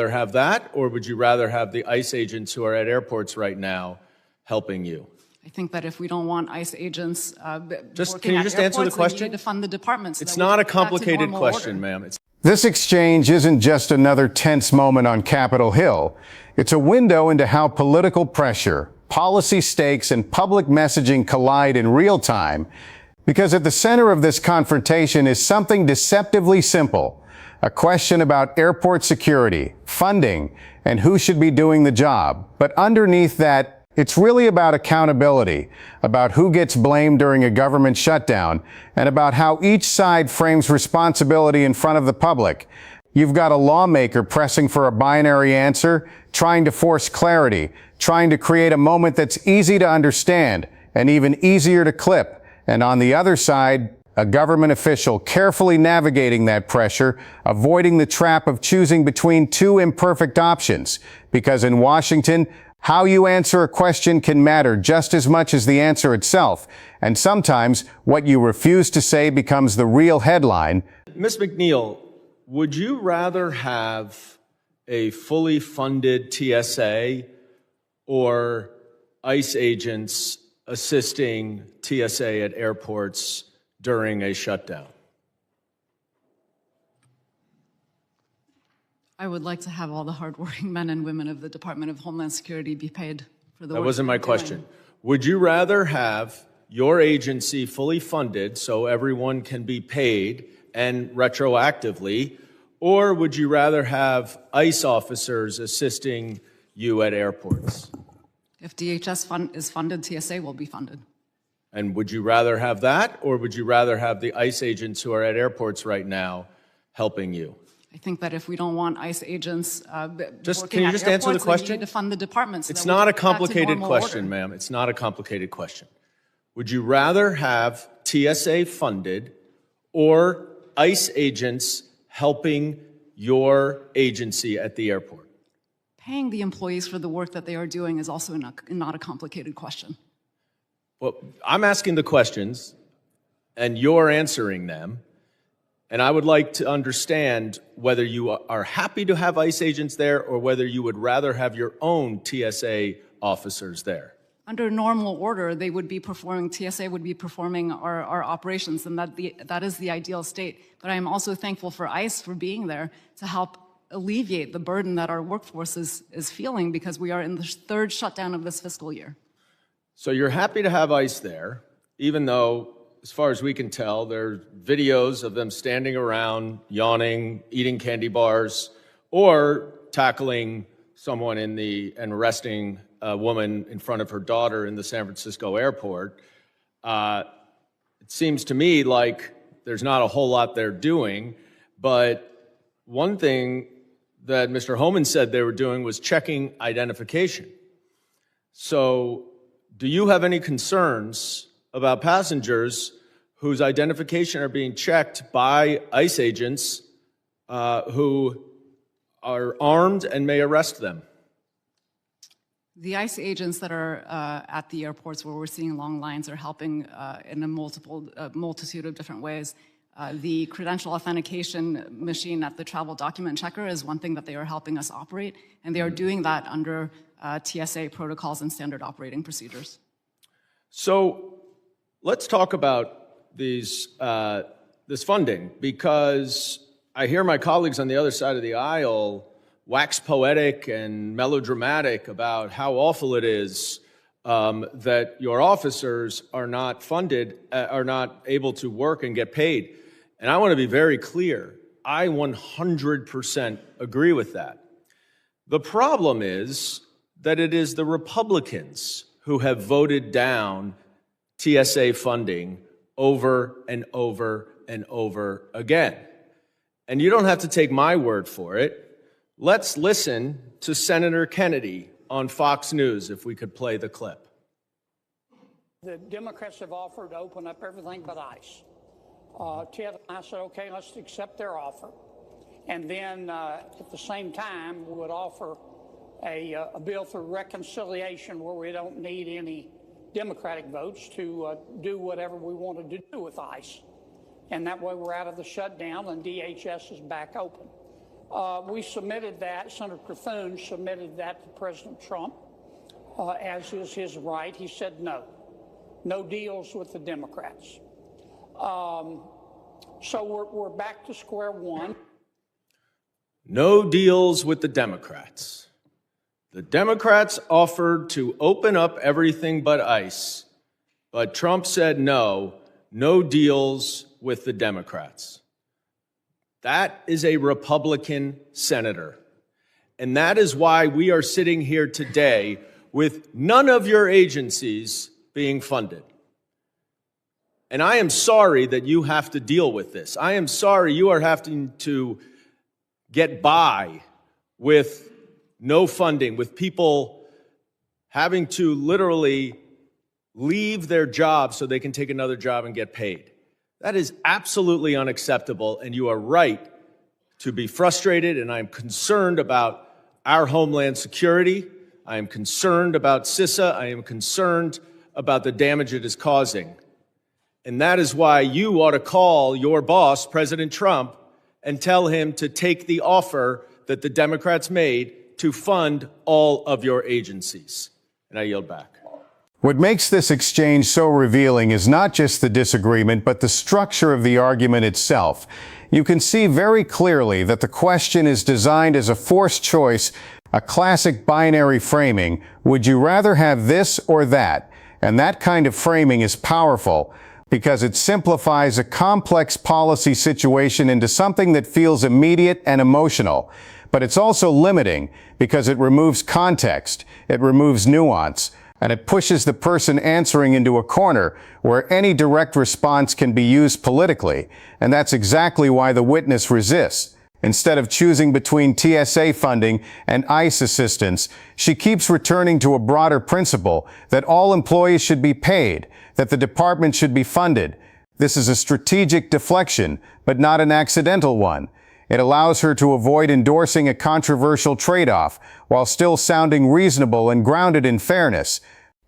rather have that, or would you rather have the ICE agents who are at airports right now helping you? I think that if we don't want ICE agents can you working just at answer the airports, question? we need to fund the departments. It's not a complicated question, ma'am. This exchange isn't just another tense moment on Capitol Hill. It's a window into how political pressure, policy stakes, and public messaging collide in real time. Because at the center of this confrontation is something deceptively simple: a question about airport security, funding, and who should be doing the job. But underneath that, it's really about accountability, about who gets blamed during a government shutdown, and about how each side frames responsibility in front of the public. You've got a lawmaker pressing for a binary answer, trying to force clarity, trying to create a moment that's easy to understand and even easier to clip. And on the other side, a government official carefully navigating that pressure, avoiding the trap of choosing between two imperfect options. Because in Washington, how you answer a question can matter just as much as the answer itself. And sometimes what you refuse to say becomes the real headline. Ms. McNeil, would you rather have a fully funded TSA or ICE agents assisting TSA at airports during a shutdown? I would like to have all the hardworking men and women of the Department of Homeland Security be paid for the work. That wasn't my question. Doing. Would you rather have your agency fully funded so everyone can be paid and retroactively, or would you rather have ICE officers assisting you at airports? If DHS is funded, TSA will be funded. And would you rather have that, or would you rather have the ICE agents who are at airports right now helping you? I think that if we don't want ICE agents can you working just at answer the airports, question? we need to fund the departments. It's not a complicated question, ma'am. It's not a complicated question. Would you rather have TSA funded or ICE agents helping your agency at the airport? Paying the employees for the work that they are doing is also not a complicated question. Well, I'm asking the questions, and you're answering them. And I would like to understand whether you are happy to have ICE agents there or whether you would rather have your own TSA officers there. Under normal order, TSA would be performing our operations, and that is the ideal state. But I am also thankful for ICE for being there to help alleviate the burden that our workforce is feeling, because we are in the third shutdown of this fiscal year. So you're happy to have ICE there, even though, as far as we can tell, there are videos of them standing around, yawning, eating candy bars, or tackling someone and arresting a woman in front of her daughter in the San Francisco airport. It seems to me like there's not a whole lot they're doing, but one thing that Mr. Homan said they were doing was checking identification. So do you have any concerns about passengers whose identification are being checked by ICE agents who are armed and may arrest them? The ICE agents that are at the airports where we're seeing long lines are helping in a multitude of different ways. The credential authentication machine at the travel document checker is one thing that they are helping us operate, and they are doing that under TSA protocols and standard operating procedures. So let's talk about this funding, because I hear my colleagues on the other side of the aisle wax poetic and melodramatic about how awful it is that your officers are not funded, are not able to work and get paid. And I want to be very clear. I 100% agree with that. The problem is that it is the Republicans who have voted down TSA funding over and over and over again. And you don't have to take my word for it. Let's listen to Senator Kennedy on Fox News, if we could play the clip. The Democrats have offered to open up everything but ICE. Ted and I said, okay, let's accept their offer. And then at the same time, we would offer a bill for reconciliation where we don't need any Democratic votes to do whatever we wanted to do with ICE. And that way we're out of the shutdown and DHS is back open. We submitted that, Senator Thune submitted that to President Trump, as is his right. He said no. No deals with the Democrats. So we're back to square one. No deals with the Democrats. The Democrats offered to open up everything but ICE, but Trump said no, no deals with the Democrats. That is a Republican senator. And that is why we are sitting here today with none of your agencies being funded. And I am sorry that you have to deal with this. I am sorry you are having to get by with no funding, with people having to literally leave their job so they can take another job and get paid. That is absolutely unacceptable, and you are right to be frustrated, and I'm concerned about our homeland security. I am concerned about CISA. I am concerned about the damage it is causing. And that is why you ought to call your boss, President Trump, and tell him to take the offer that the Democrats made to fund all of your agencies. And I yield back. What makes this exchange so revealing is not just the disagreement, but the structure of the argument itself. You can see very clearly that the question is designed as a forced choice, a classic binary framing. Would you rather have this or that? And that kind of framing is powerful because it simplifies a complex policy situation into something that feels immediate and emotional. But it's also limiting because it removes context, it removes nuance, and it pushes the person answering into a corner where any direct response can be used politically. And that's exactly why the witness resists. Instead of choosing between TSA funding and ICE assistance, she keeps returning to a broader principle that all employees should be paid, that the department should be funded. This is a strategic deflection, but not an accidental one. It allows her to avoid endorsing a controversial trade-off while still sounding reasonable and grounded in fairness.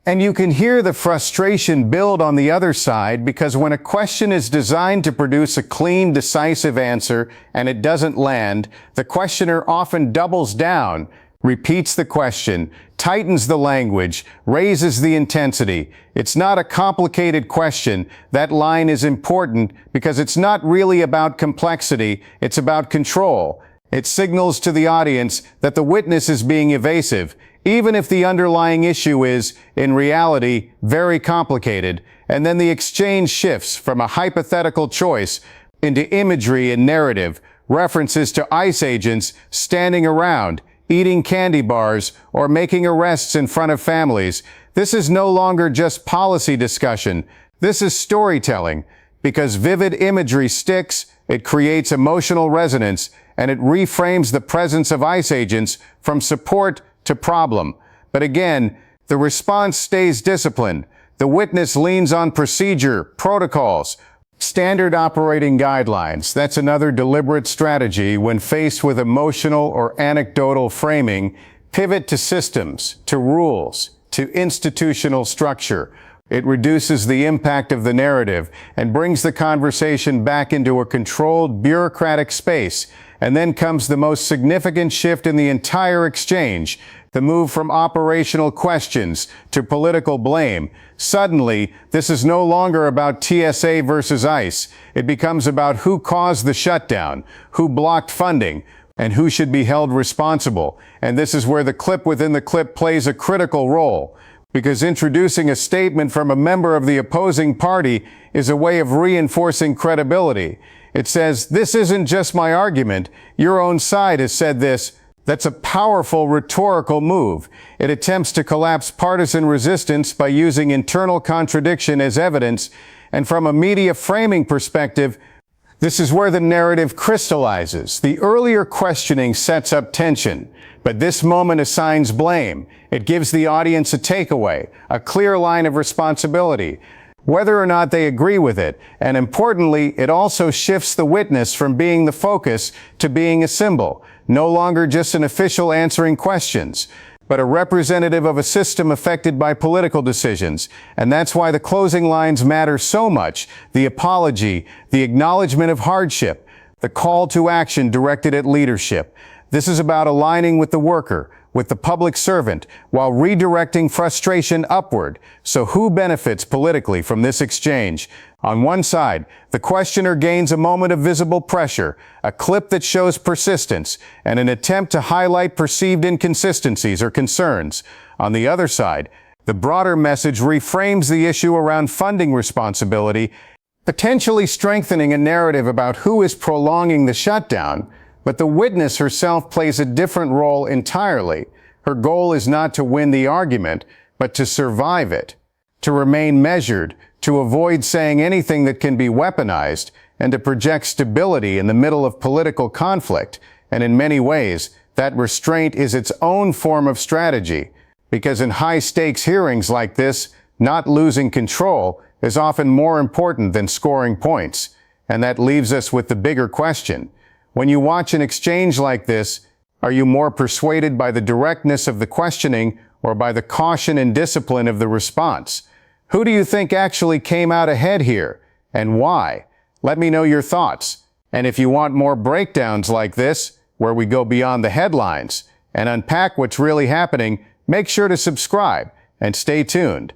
And you can hear the frustration build on the other side because when a question is designed to produce a clean, decisive answer and it doesn't land, the questioner often doubles down, repeats the question, tightens the language, raises the intensity. It's not a complicated question. That line is important because it's not really about complexity. It's about control. It signals to the audience that the witness is being evasive, even if the underlying issue is, in reality, very complicated. And then the exchange shifts from a hypothetical choice into imagery and narrative, references to ICE agents standing around, eating candy bars, or making arrests in front of families. This is no longer just policy discussion. This is storytelling, because vivid imagery sticks, it creates emotional resonance, and it reframes the presence of ICE agents from support to problem. But again, the response stays disciplined. The witness leans on procedure, protocols, standard operating guidelines. That's another deliberate strategy when faced with emotional or anecdotal framing. Pivot to systems, to rules, to institutional structure. It reduces the impact of the narrative and brings the conversation back into a controlled, bureaucratic space. And then comes the most significant shift in the entire exchange, the move from operational questions to political blame. Suddenly, this is no longer about TSA versus ICE. It becomes about who caused the shutdown, who blocked funding, and who should be held responsible. And this is where the clip within the clip plays a critical role, because introducing a statement from a member of the opposing party is a way of reinforcing credibility. It says, this isn't just my argument. Your own side has said this. That's a powerful rhetorical move. It attempts to collapse partisan resistance by using internal contradiction as evidence. And from a media framing perspective, this is where the narrative crystallizes. The earlier questioning sets up tension, but this moment assigns blame. It gives the audience a takeaway, a clear line of responsibility, whether or not they agree with it. And importantly, it also shifts the witness from being the focus to being a symbol, no longer just an official answering questions, but a representative of a system affected by political decisions. And that's why the closing lines matter so much. The apology, the acknowledgement of hardship, the call to action directed at leadership. This is about aligning with the worker, with the public servant, while redirecting frustration upward. So who benefits politically from this exchange? On one side, the questioner gains a moment of visible pressure, a clip that shows persistence, and an attempt to highlight perceived inconsistencies or concerns. On the other side, the broader message reframes the issue around funding responsibility, potentially strengthening a narrative about who is prolonging the shutdown. But the witness herself plays a different role entirely. Her goal is not to win the argument, but to survive it, to remain measured, to avoid saying anything that can be weaponized, and to project stability in the middle of political conflict. And in many ways, that restraint is its own form of strategy, because in high-stakes hearings like this, not losing control is often more important than scoring points. And that leaves us with the bigger question. When you watch an exchange like this, are you more persuaded by the directness of the questioning or by the caution and discipline of the response? Who do you think actually came out ahead here, and why? Let me know your thoughts. And if you want more breakdowns like this, where we go beyond the headlines and unpack what's really happening, make sure to subscribe and stay tuned.